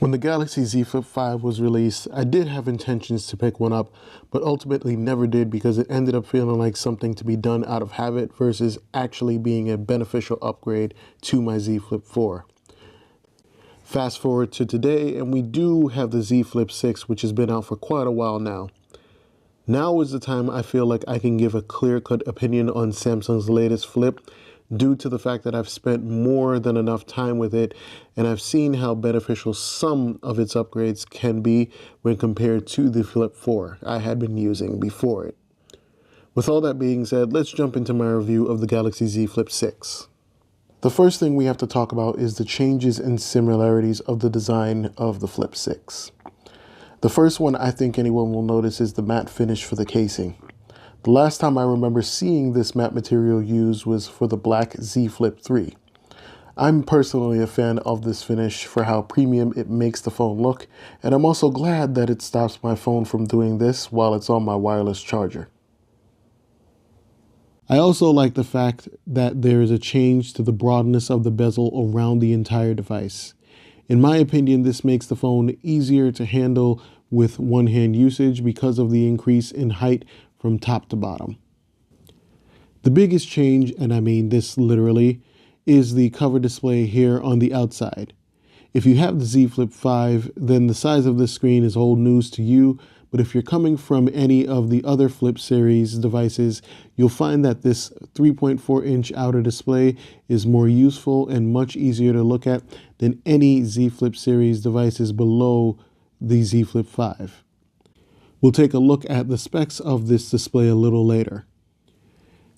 When the Galaxy Z Flip 5 was released, I did have intentions to pick one up, but ultimately never did because it ended up feeling like something to be done out of habit versus actually being a beneficial upgrade to my Z Flip 4. Fast forward to today, and we do have the Z Flip 6, which has been out for quite a while now. Now is the time I feel like I can give a clear-cut opinion on Samsung's latest flip, due to the fact that I've spent more than enough time with it and I've seen how beneficial some of its upgrades can be when compared to the Flip 4 I had been using before it. With all that being said, let's jump into my review of the Galaxy Z Flip 6. The first thing we have to talk about is the changes and similarities of the design of the Flip 6. The first one I think anyone will notice is the matte finish for the casing. The last time I remember seeing this matte material used was for the black Z Flip 3. I'm personally a fan of this finish for how premium it makes the phone look, and I'm also glad that it stops my phone from doing this while it's on my wireless charger. I also like the fact that there is a change to the broadness of the bezel around the entire device. In my opinion, this makes the phone easier to handle with one-hand usage because of the increase in height from top to bottom. The biggest change, and I mean this literally, is the cover display here on the outside. If you have the Z Flip 5, then the size of this screen is old news to you, but if you're coming from any of the other Flip series devices, you'll find that this 3.4-inch outer display is more useful and much easier to look at than any Z Flip series devices below the Z Flip 5. We'll take a look at the specs of this display a little later.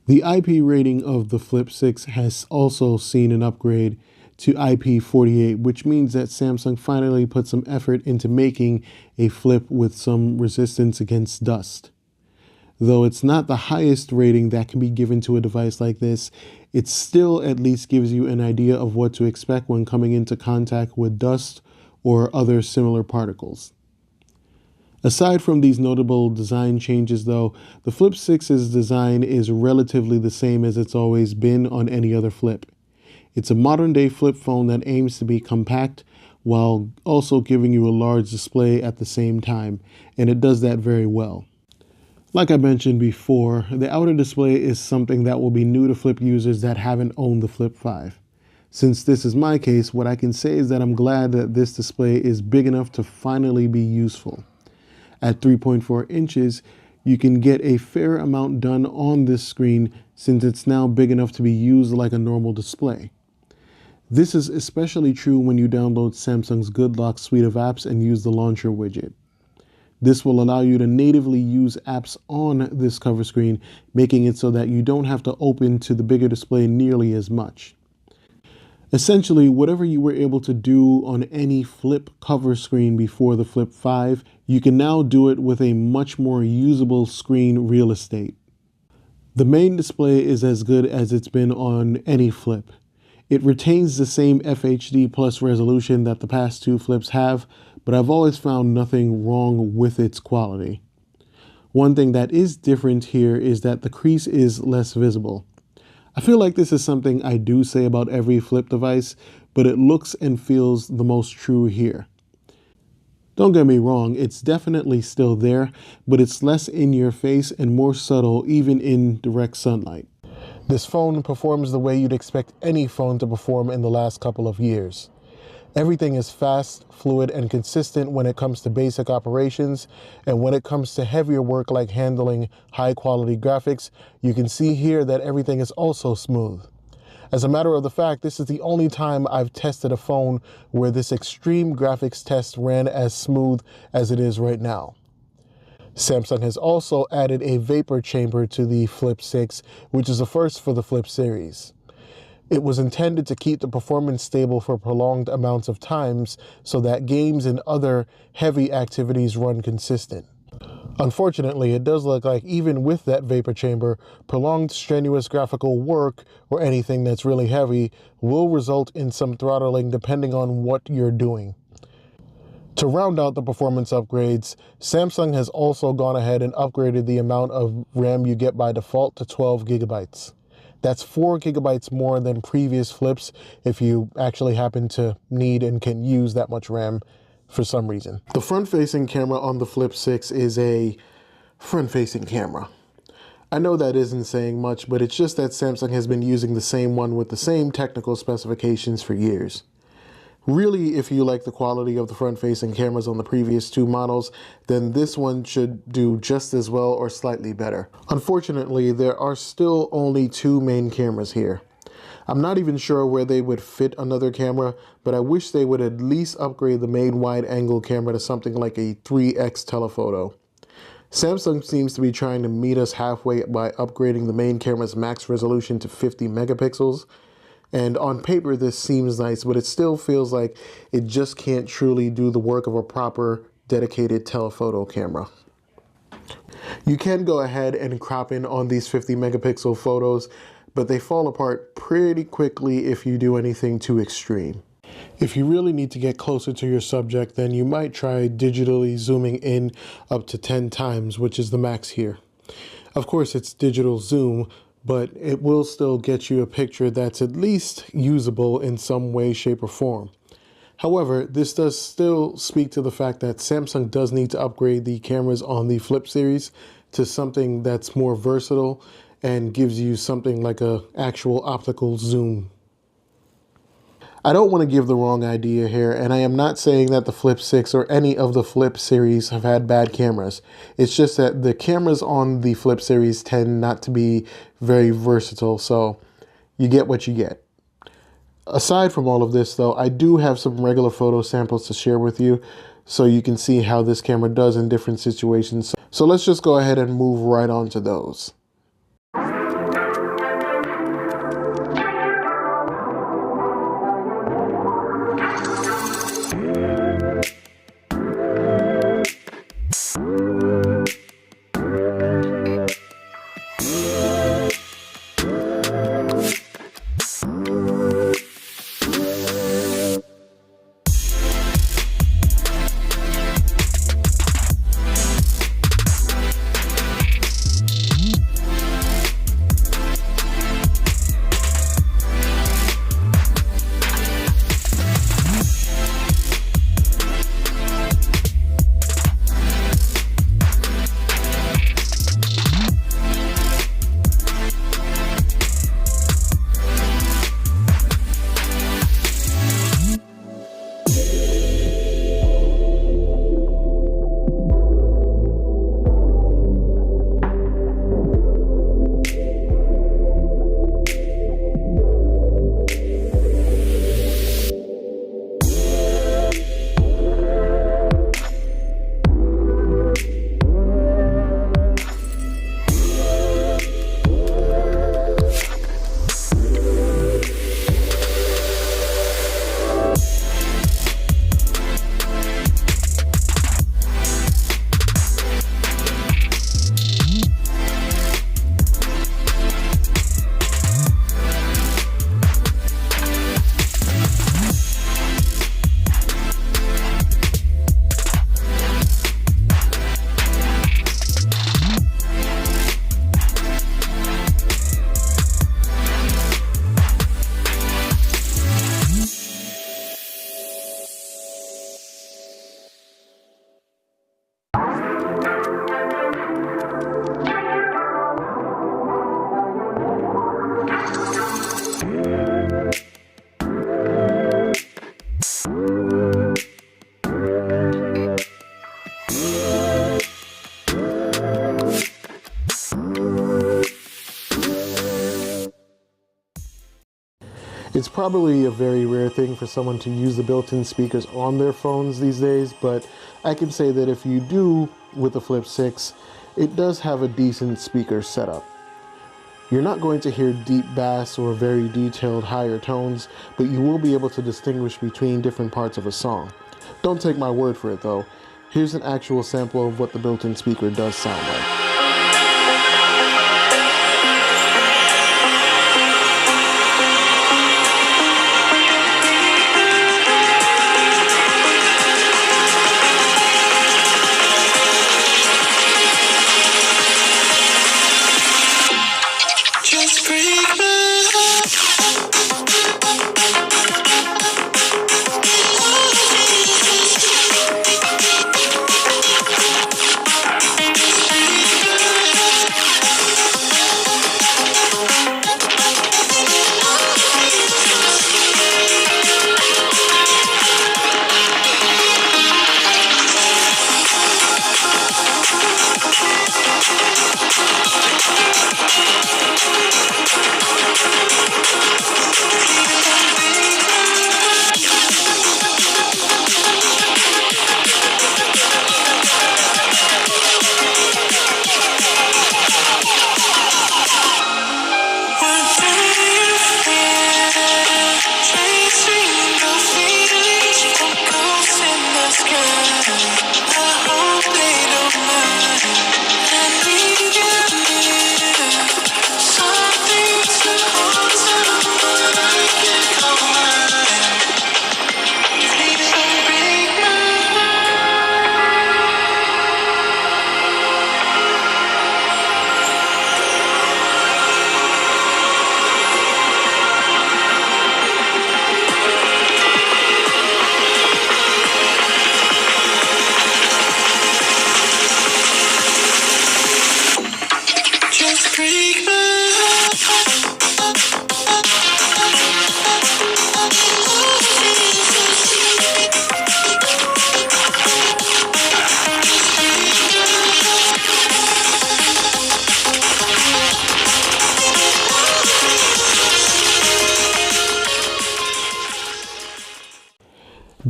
The IP rating of the Flip 6 has also seen an upgrade to IP48, which means that Samsung finally put some effort into making a flip with some resistance against dust. Though it's not the highest rating that can be given to a device like this, it still at least gives you an idea of what to expect when coming into contact with dust or other similar particles. Aside from these notable design changes though, the Flip 6's design is relatively the same as it's always been on any other flip. It's a modern day flip phone that aims to be compact while also giving you a large display at the same time, and it does that very well. Like I mentioned before, the outer display is something that will be new to Flip users that haven't owned the Flip 5. Since this is my case, what I can say is that I'm glad that this display is big enough to finally be useful. At 3.4 inches, you can get a fair amount done on this screen since it's now big enough to be used like a normal display. This is especially true when you download Samsung's Good Lock suite of apps and use the launcher widget. This will allow you to natively use apps on this cover screen, making it so that you don't have to open to the bigger display nearly as much. Essentially, whatever you were able to do on any Flip cover screen before the Flip 5, you can now do it with a much more usable screen real estate. The main display is as good as it's been on any Flip. It retains the same FHD plus resolution that the past two Flips have, but I've always found nothing wrong with its quality. One thing that is different here is that the crease is less visible. I feel like this is something I do say about every Flip device, but it looks and feels the most true here. Don't get me wrong, it's definitely still there, but it's less in your face and more subtle even in direct sunlight. This phone performs the way you'd expect any phone to perform in the last couple of years. Everything is fast, fluid, and consistent when it comes to basic operations, and when it comes to heavier work like handling high-quality graphics, you can see here that everything is also smooth. As a matter of the fact, this is the only time I've tested a phone where this extreme graphics test ran as smooth as it is right now. Samsung has also added a vapor chamber to the Flip 6, which is a first for the Flip series. It was intended to keep the performance stable for prolonged amounts of times so that games and other heavy activities run consistent. Unfortunately, it does look like even with that vapor chamber, prolonged strenuous graphical work or anything that's really heavy will result in some throttling depending on what you're doing. To round out the performance upgrades, Samsung has also gone ahead and upgraded the amount of RAM you get by default to 12 gigabytes. That's 4 gigabytes more than previous Flips if you actually happen to need and can use that much RAM. for some reason. The front-facing camera on the Flip 6 is a front-facing camera. I know that isn't saying much, but it's just that Samsung has been using the same one with the same technical specifications for years. Really, if you like the quality of the front-facing cameras on the previous two models, then this one should do just as well or slightly better. Unfortunately, there are still only two main cameras here. I'm not even sure where they would fit another camera, but I wish they would at least upgrade the main wide-angle camera to something like a 3x telephoto. Samsung seems to be trying to meet us halfway by upgrading the main camera's max resolution to 50 megapixels. And on paper, this seems nice, but it still feels like it just can't truly do the work of a proper, dedicated telephoto camera. You can go ahead and crop in on these 50 megapixel photos, but they fall apart pretty quickly if you do anything too extreme. If you really need to get closer to your subject, then you might try digitally zooming in up to 10 times, which is the max here. Of course, it's digital zoom, but it will still get you a picture that's at least usable in some way, shape, or form. However, this does still speak to the fact that Samsung does need to upgrade the cameras on the Flip series to something that's more versatile and gives you something like an actual optical zoom. I don't want to give the wrong idea here, and I am not saying that the Flip 6 or any of the Flip series have had bad cameras. It's just that the cameras on the Flip series tend not to be very versatile, so you get what you get. Aside from all of this, though, I do have some regular photo samples to share with you so you can see how this camera does in different situations. So let's just go ahead and move right on to those. It's probably a very rare thing for someone to use the built-in speakers on their phones these days, but I can say that if you do with the Flip 6, it does have a decent speaker setup. You're not going to hear deep bass or very detailed higher tones, but you will be able to distinguish between different parts of a song. Don't take my word for it though. Here's an actual sample of what the built-in speaker does sound like.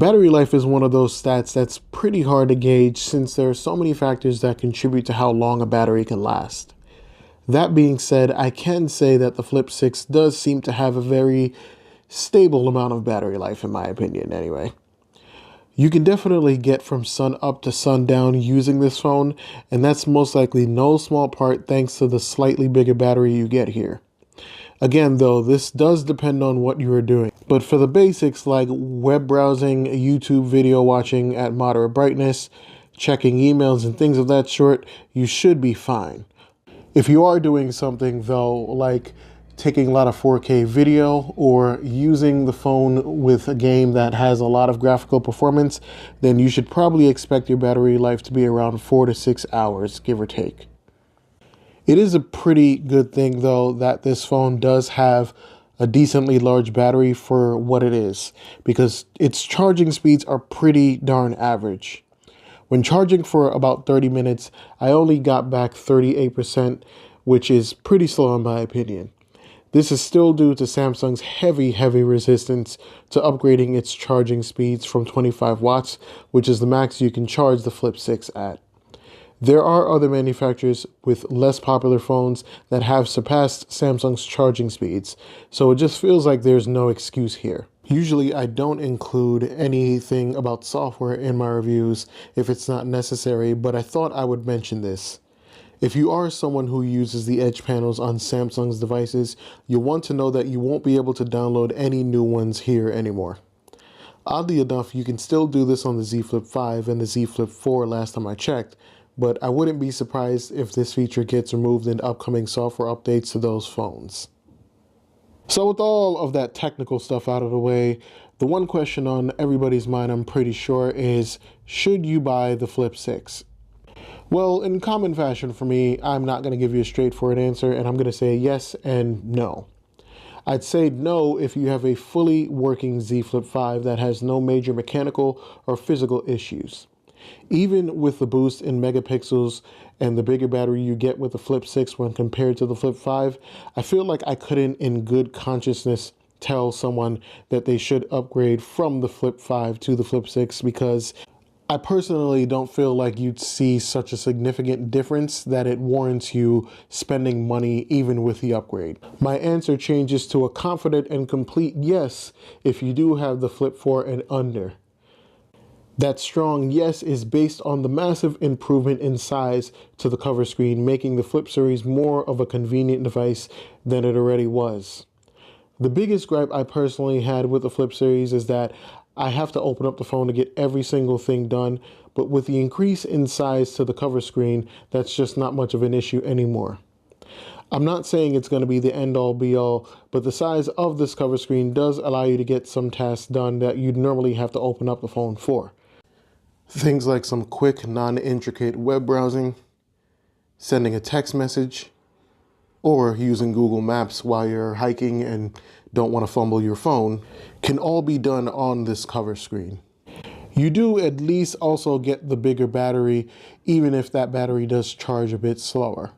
Battery life is one of those stats that's pretty hard to gauge since there are so many factors that contribute to how long a battery can last. That being said, I can say that the Flip 6 does seem to have a very stable amount of battery life, in my opinion anyway. You can definitely get from sun up to sundown using this phone, and that's most likely no small part thanks to the slightly bigger battery you get here. Again though, this does depend on what you are doing, but for the basics like web browsing, YouTube video watching at moderate brightness, checking emails and things of that sort, you should be fine. If you are doing something though, like taking a lot of 4K video or using the phone with a game that has a lot of graphical performance, then you should probably expect your battery life to be around 4 to 6 hours, give or take. It is a pretty good thing though that this phone does have a decently large battery for what it is, because its charging speeds are pretty darn average. When charging for about 30 minutes, I only got back 38%, which is pretty slow in my opinion. This is still due to Samsung's heavy resistance to upgrading its charging speeds from 25 watts, which is the max you can charge the Flip 6 at. There are other manufacturers with less popular phones that have surpassed Samsung's charging speeds, so it just feels like there's no excuse here. Usually I don't include anything about software in my reviews if it's not necessary, but I thought I would mention this. If you are someone who uses the Edge panels on Samsung's devices, you'll want to know that you won't be able to download any new ones here anymore. Oddly enough, you can still do this on the Z Flip 5 and the Z Flip 4 last time I checked, but I wouldn't be surprised if this feature gets removed in upcoming software updates to those phones. So with all of that technical stuff out of the way, the one question on everybody's mind, I'm pretty sure, is should you buy the Flip 6? Well, in common fashion for me, I'm not going to give you a straightforward answer, and I'm going to say yes and no. I'd say no if you have a fully working Z Flip 5 that has no major mechanical or physical issues. Even with the boost in megapixels and the bigger battery you get with the Flip 6 when compared to the Flip 5, I feel like I couldn't in good consciousness tell someone that they should upgrade from the Flip 5 to the Flip 6, because I personally don't feel like you'd see such a significant difference that it warrants you spending money even with the upgrade. My answer changes to a confident and complete yes if you do have the Flip 4 and under. That strong yes is based on the massive improvement in size to the cover screen, making the Flip series more of a convenient device than it already was. The biggest gripe I personally had with the Flip series is that I have to open up the phone to get every single thing done, but with the increase in size to the cover screen, that's just not much of an issue anymore. I'm not saying it's going to be the end-all be-all, but the size of this cover screen does allow you to get some tasks done that you'd normally have to open up the phone for. Things like some quick, non-intricate web browsing, sending a text message, or using Google Maps while you're hiking and don't want to fumble your phone can all be done on this cover screen. You do at least also get the bigger battery, even if that battery does charge a bit slower.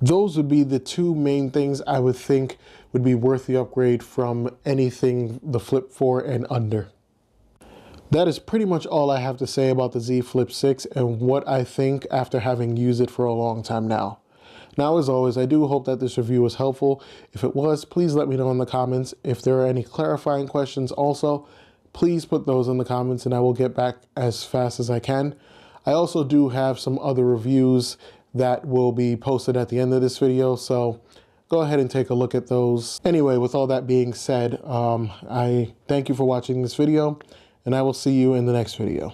Those would be the two main things I would think would be worth the upgrade from anything the Flip 4 and under. That is pretty much all I have to say about the Z Flip 6 and what I think after having used it for a long time now. Now, as always, I do hope that this review was helpful. If it was, please let me know in the comments. If there are any clarifying questions also, please put those in the comments and I will get back as fast as I can. I also do have some other reviews that will be posted at the end of this video, so go ahead and take a look at those. Anyway, with all that being said, I thank you for watching this video, and I will see you in the next video.